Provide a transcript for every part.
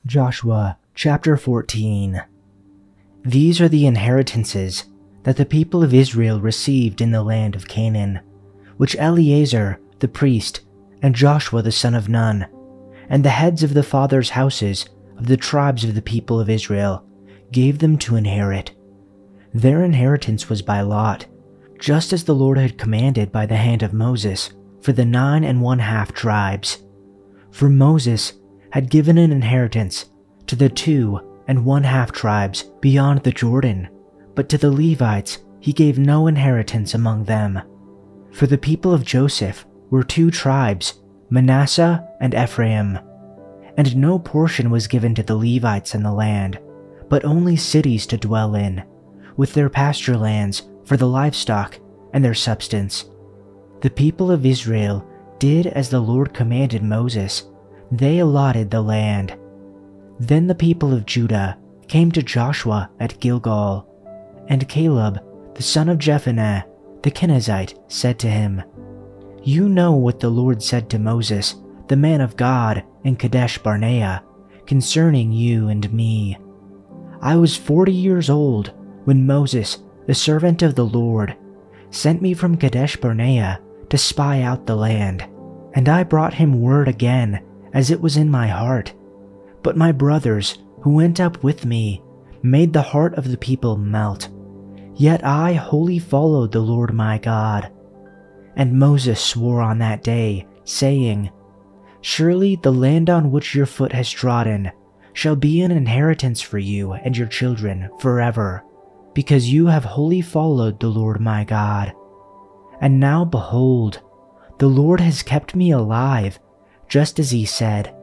Joshua chapter 14. These are the inheritances that the people of Israel received in the land of Canaan, which Eleazar the priest and Joshua the son of Nun, and the heads of the fathers' houses of the tribes of the people of Israel, gave them to inherit. Their inheritance was by lot, just as the Lord had commanded by the hand of Moses, for the 9 1/2 tribes. For Moses had given an inheritance to the 2 1/2 tribes beyond the Jordan, but to the Levites he gave no inheritance among them. For the people of Joseph were 2 tribes, Manasseh and Ephraim, and no portion was given to the Levites in the land, but only cities to dwell in, with their pasture lands for the livestock and their substance. The people of Israel did as the Lord commanded Moses. They allotted the land. Then the people of Judah came to Joshua at Gilgal, and Caleb, the son of Jephunneh, the Kenizzite, said to him, "You know what the Lord said to Moses, the man of God, in Kadesh Barnea, concerning you and me. I was 40 years old when Moses, the servant of the Lord, sent me from Kadesh Barnea to spy out the land, and I brought him word again as it was in my heart. But my brothers, who went up with me, made the heart of the people melt. Yet I wholly followed the Lord my God. And Moses swore on that day, saying, Surely the land on which your foot has trodden shall be an inheritance for you and your children forever, because you have wholly followed the Lord my God. And now behold, the Lord has kept me alive, just as he said,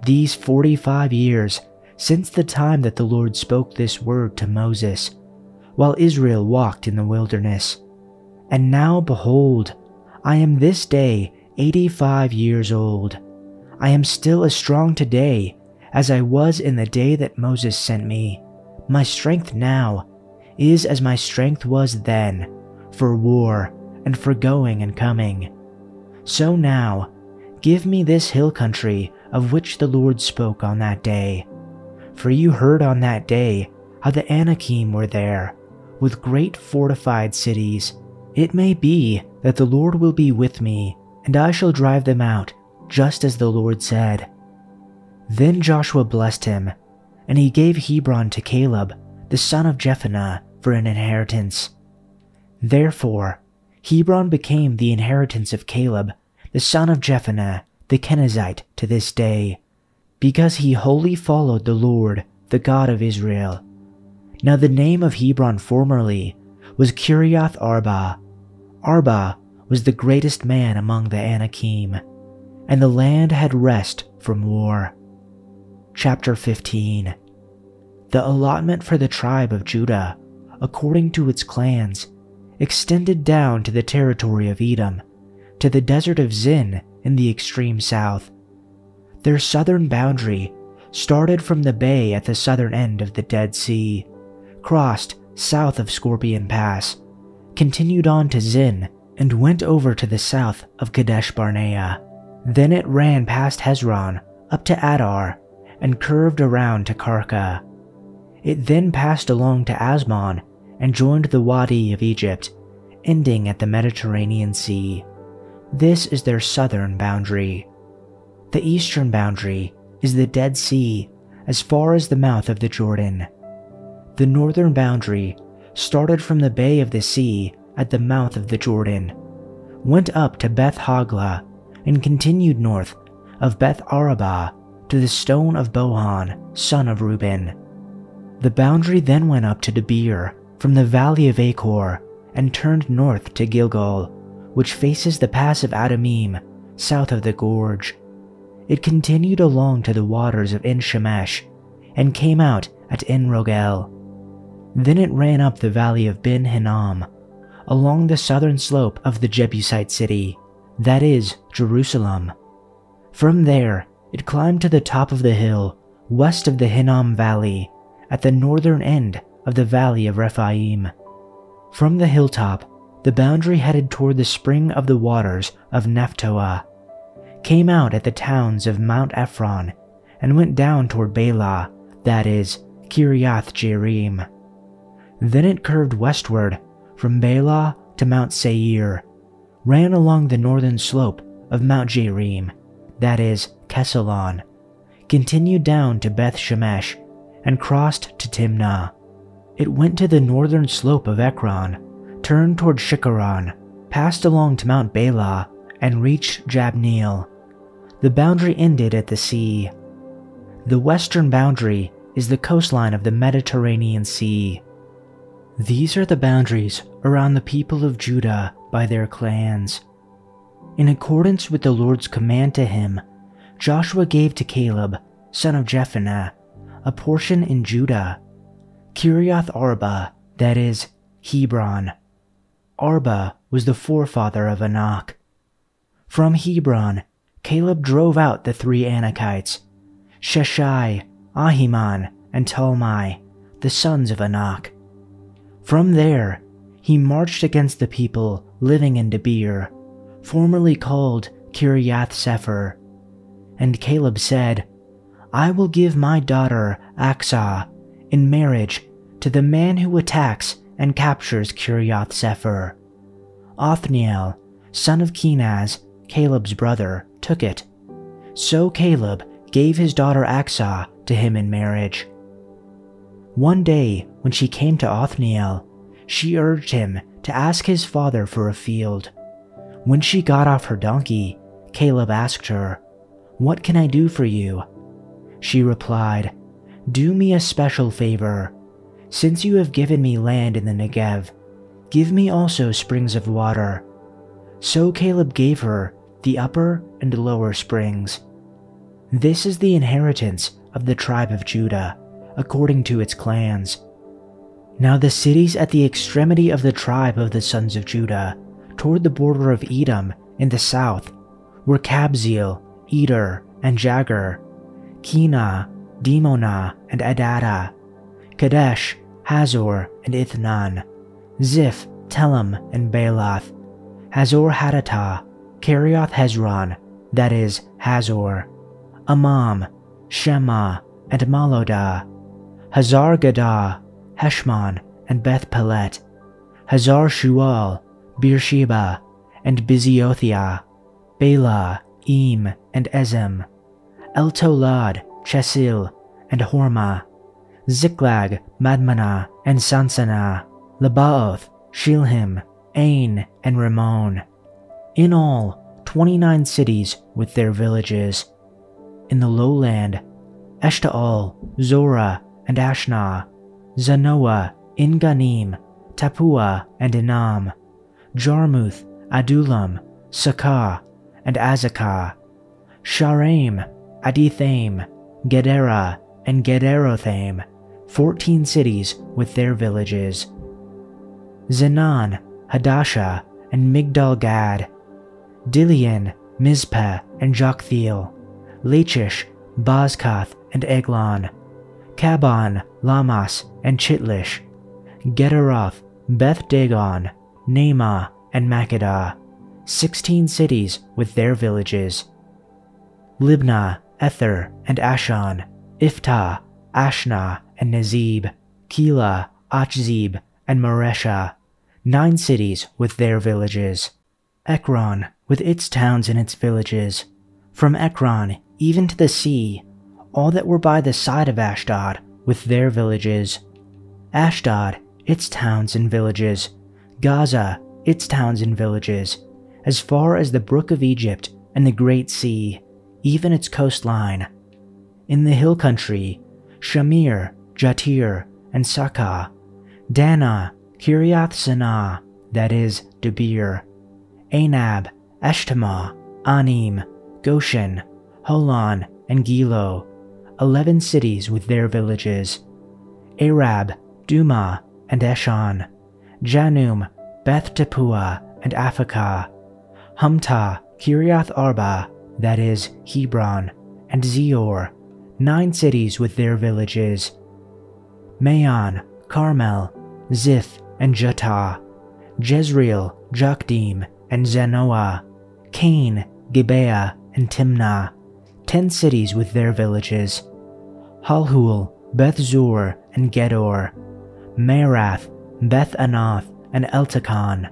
these 45 years since the time that the Lord spoke this word to Moses, while Israel walked in the wilderness. And now behold, I am this day 85 years old. I am still as strong today as I was in the day that Moses sent me. My strength now is as my strength was then, for war and for going and coming. So now, give me this hill country of which the Lord spoke on that day. For you heard on that day how the Anakim were there, with great fortified cities. It may be that the Lord will be with me, and I shall drive them out, just as the Lord said." Then Joshua blessed him, and he gave Hebron to Caleb, the son of Jephunneh, for an inheritance. Therefore, Hebron became the inheritance of Caleb, the son of Jephunneh, the Kenizzite, to this day, because he wholly followed the Lord, the God of Israel. Now the name of Hebron formerly was Kiriath Arba. Arba was the greatest man among the Anakim, and the land had rest from war. Chapter 15. The allotment for the tribe of Judah, according to its clans, extended down to the territory of Edom, to the desert of Zin in the extreme south. Their southern boundary started from the bay at the southern end of the Dead Sea, crossed south of Scorpion Pass, continued on to Zin, and went over to the south of Kadesh Barnea. Then it ran past Hezron up to Adar and curved around to Karka. It then passed along to Asmon and joined the Wadi of Egypt, ending at the Mediterranean Sea. This is their southern boundary. The eastern boundary is the Dead Sea as far as the mouth of the Jordan. The northern boundary started from the Bay of the Sea at the mouth of the Jordan, went up to Beth Hagla, and continued north of Beth Arabah to the stone of Bohan, son of Reuben. The boundary then went up to Debir from the valley of Achor and turned north to Gilgal, which faces the pass of Adumim, south of the gorge. It continued along to the waters of En Shemesh and came out at En Rogel. Then it ran up the valley of Ben Hinnom, along the southern slope of the Jebusite city, that is, Jerusalem. From there, it climbed to the top of the hill west of the Hinnom Valley, at the northern end of the valley of Rephaim. From the hilltop, the boundary headed toward the spring of the waters of Nephtoah, came out at the towns of Mount Ephron, and went down toward Bela, that is, Kiriath Jearim. Then it curved westward from Bela to Mount Seir, ran along the northern slope of Mount Jearim, that is, Kesalon, continued down to Beth Shemesh, and crossed to Timnah. It went to the northern slope of Ekron, turned toward Shikharon, passed along to Mount Bela, and reached Jabneel. The boundary ended at the sea. The western boundary is the coastline of the Mediterranean Sea. These are the boundaries around the people of Judah by their clans. In accordance with the Lord's command to him, Joshua gave to Caleb, son of Jephunneh, a portion in Judah, Kiriath Arba, that is, Hebron. Arba was the forefather of Anak. From Hebron, Caleb drove out the 3 Anakites, Sheshai, Ahiman, and Talmai, the sons of Anak. From there, he marched against the people living in Debir, formerly called Kiriath Sepher. And Caleb said, I will give my daughter Aksah in marriage to the man who attacks and captures Kiriath Sepher. Othniel, son of Kenaz, Caleb's brother, took it. So Caleb gave his daughter Aksah to him in marriage. One day, when she came to Othniel, she urged him to ask his father for a field. When she got off her donkey, Caleb asked her, What can I do for you? She replied, Do me a special favor. Since you have given me land in the Negev, give me also springs of water. So Caleb gave her the upper and lower springs. This is the inheritance of the tribe of Judah, according to its clans. Now the cities at the extremity of the tribe of the sons of Judah, toward the border of Edom in the south, were Kabzeel, Eder, and Jagur, Kena, Dimonah, and Adada, Kadesh, Hazor, and Ithnan, Ziph, Telem, and Baalath, Hazor Hadatah, Kerioth Hezron, that is, Hazor, Amam, Shema, and Malodah, Hazar Gadah, Heshmon, and Beth Pelet, Hazar Shual, Beersheba, and Biziothia, Bela, Im, and Ezem, El-Tolad, Chesil, and Hormah, Ziklag, Madmanah, and Sansannah, Lebaoth, Shilhim, Ain, and Rimmon. In all, 29 cities with their villages. In the lowland, Eshtaol, Zorah, and Ashnah, Zanoah, Inganim, Tapua, and Enam, Jarmuth, Adullam, Sakah, and Azekah, Sharaim, Adithaim, Gedera, and Gederothaim, 14 cities with their villages. Zenan, Hadasha, and Migdal-Gad, Dilian, Mizpeh, and Joktheel, Lachish, Bazkath, and Eglon, Kaban, Lamas, and Chitlish, Gederoth, Beth Dagon, Naamah, and Makkedah, 16 cities with their villages. Libnah, Ether, and Ashan, Iftah, Ashnah, and Nezib, Keilah, Achzib, and Maresha, 9 cities with their villages. Ekron, with its towns and its villages. From Ekron even to the sea, all that were by the side of Ashdod, with their villages. Ashdod, its towns and villages. Gaza, its towns and villages, as far as the brook of Egypt and the great sea, even its coastline. In the hill country, Shamir, Jatir, and Sakah, Dana, Kiriath Sanah, that is, Debir, Anab, Eshtemoa, Anim, Goshen, Holon, and Gilo, 11 cities with their villages. Arab, Duma, and Eshan, Janum, Beth Tapua, and Aphekah, Humtah, Kiriath Arba, that is, Hebron, and Zior, 9 cities with their villages. Maon, Carmel, Ziph, and Jutah, Jezreel, Jokdeam, and Zanoah, Cain, Gibeah, and Timnah, 10 cities with their villages: Halhul, Beth-zur, and Gedor, Merath, Beth-anath, and Eltekon,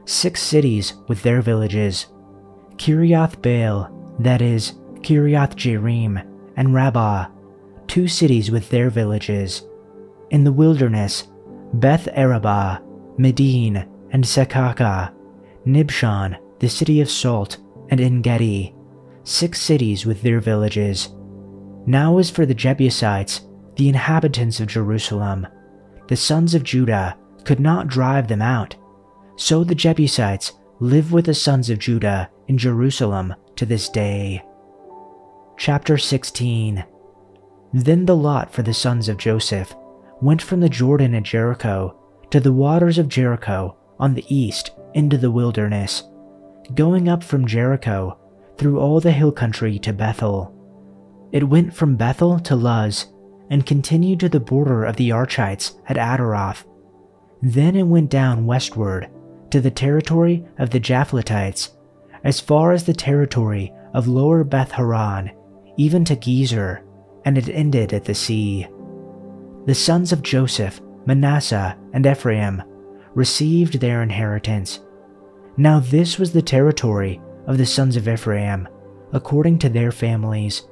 6 cities with their villages: Kiriath-baal, that is, Kiriath-jearim, and Rabbah, 2 cities with their villages. In the wilderness, Beth-arabah, Medin, and Sekaka, Nibshan, the city of salt, and En-gedi, 6 cities with their villages. Now as for the Jebusites, the inhabitants of Jerusalem, the sons of Judah could not drive them out. So the Jebusites live with the sons of Judah in Jerusalem to this day. Chapter 16. Then the lot for the sons of Joseph went from the Jordan at Jericho to the waters of Jericho on the east into the wilderness, going up from Jericho through all the hill country to Bethel. It went from Bethel to Luz and continued to the border of the Archites at Adaroth. Then it went down westward to the territory of the Japhletites, as far as the territory of lower Beth-horon, even to Gezer, and it ended at the sea. The sons of Joseph, Manasseh, and Ephraim received their inheritance. Now this was the territory of the sons of Ephraim, according to their families.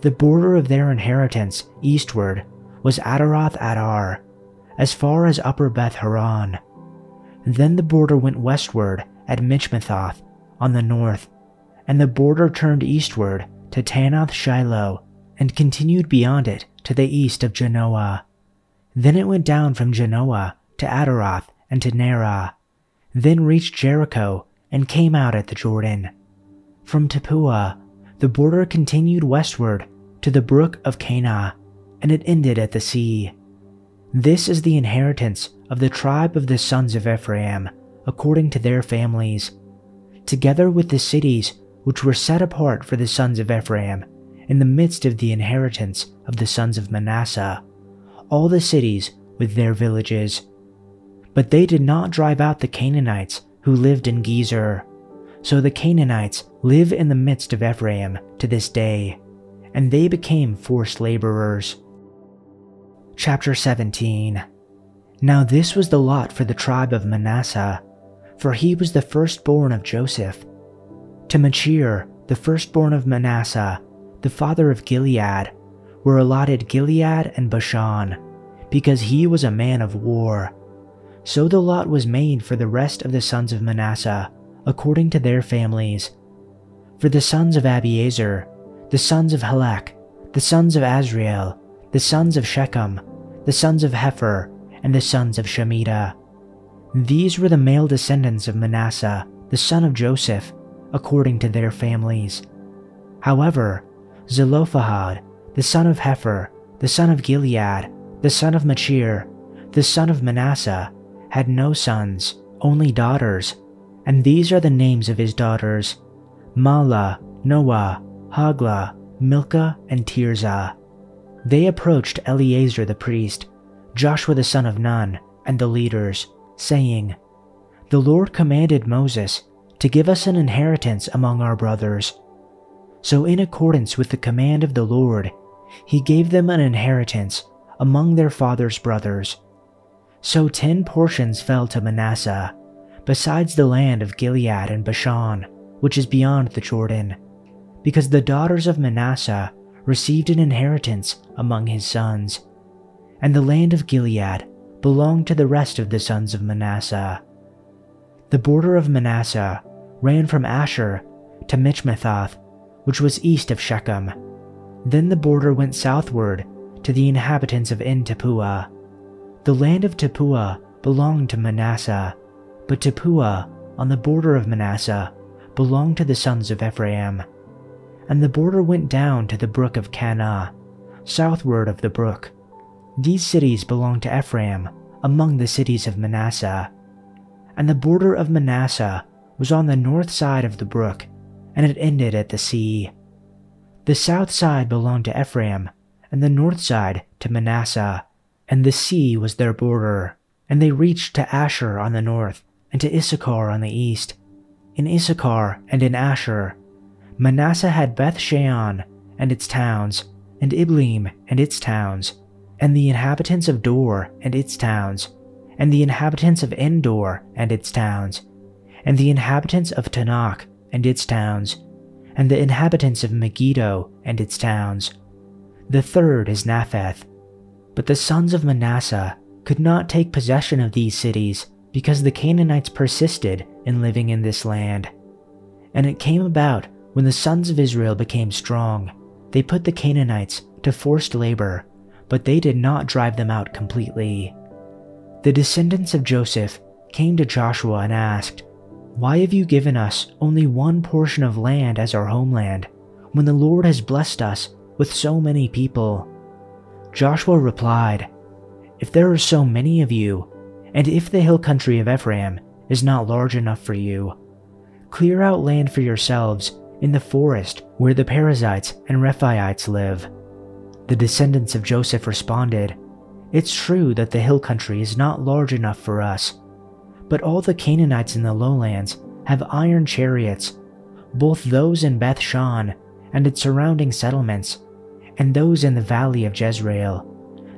The border of their inheritance eastward was Adaroth Adar, as far as upper Beth-horon. Then the border went westward at Michmethoth on the north, and the border turned eastward to Tanath Shiloh, and continued beyond it to the east of Genoa. Then it went down from Genoa to Adaroth and to Nerah, then reached Jericho and came out at the Jordan. From Tappuah, the border continued westward to the brook of Cana, and it ended at the sea. This is the inheritance of the tribe of the sons of Ephraim, according to their families, together with the cities which were set apart for the sons of Ephraim in the midst of the inheritance of the sons of Manasseh, all the cities with their villages. But they did not drive out the Canaanites who lived in Gezer, so the Canaanites live in the midst of Ephraim to this day, and they became forced laborers. Chapter 17. Now this was the lot for the tribe of Manasseh, for he was the firstborn of Joseph. To Machir, the firstborn of Manasseh, the father of Gilead, were allotted Gilead and Bashan, because he was a man of war. So the lot was made for the rest of the sons of Manasseh, according to their families. For the sons of Abiezer, the sons of Helek, the sons of Azriel, the sons of Shechem, the sons of Hepher, and the sons of Shemitah. These were the male descendants of Manasseh, the son of Joseph, according to their families. However, Zelophehad, the son of Hepher, the son of Gilead, the son of Machir, the son of Manasseh, had no sons, only daughters, and these are the names of his daughters: Mahlah, Noah, Haglah, Milcah, and Tirzah. They approached Eleazar the priest, Joshua the son of Nun, and the leaders, saying, "The Lord commanded Moses to give us an inheritance among our brothers." So in accordance with the command of the Lord, he gave them an inheritance among their father's brothers. So 10 portions fell to Manasseh, besides the land of Gilead and Bashan, which is beyond the Jordan, because the daughters of Manasseh received an inheritance among his sons, and the land of Gilead belonged to the rest of the sons of Manasseh. The border of Manasseh ran from Asher to Michmethoth, which was east of Shechem. Then the border went southward to the inhabitants of En-tappuah. The land of Tappuah belonged to Manasseh, but Tappuah on the border of Manasseh belonged to the sons of Ephraim. And the border went down to the brook of Cana, southward of the brook. These cities belonged to Ephraim among the cities of Manasseh. And the border of Manasseh was on the north side of the brook, and it ended at the sea. The south side belonged to Ephraim, and the north side to Manasseh, and the sea was their border. And they reached to Asher on the north, and to Issachar on the east. In Issachar and in Asher, Manasseh had Beth-shean and its towns, and Ibleam and its towns, and the inhabitants of Dor and its towns, and the inhabitants of Endor and its towns, and the inhabitants of Tanakh and its towns, and the inhabitants of Megiddo and its towns. The third is Napheth. But the sons of Manasseh could not take possession of these cities because the Canaanites persisted in living in this land. And it came about when the sons of Israel became strong, they put the Canaanites to forced labor, but they did not drive them out completely. The descendants of Joseph came to Joshua and asked, "Why have you given us only one portion of land as our homeland, when the Lord has blessed us with so many people?" Joshua replied, "If there are so many of you, and if the hill country of Ephraim is not large enough for you, clear out land for yourselves in the forest where the Perizzites and Rephaites live." The descendants of Joseph responded, "It's true that the hill country is not large enough for us, but all the Canaanites in the lowlands have iron chariots, both those in Beth-shan and its surrounding settlements, and those in the valley of Jezreel.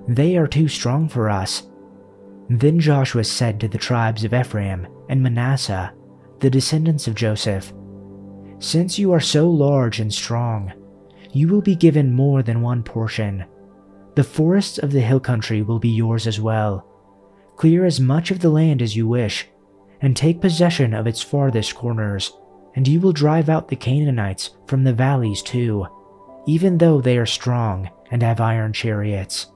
They are too strong for us." Then Joshua said to the tribes of Ephraim and Manasseh, the descendants of Joseph, "Since you are so large and strong, you will be given more than one portion. The forests of the hill country will be yours as well. Clear as much of the land as you wish, and take possession of its farthest corners, and you will drive out the Canaanites from the valleys too, even though they are strong and have iron chariots."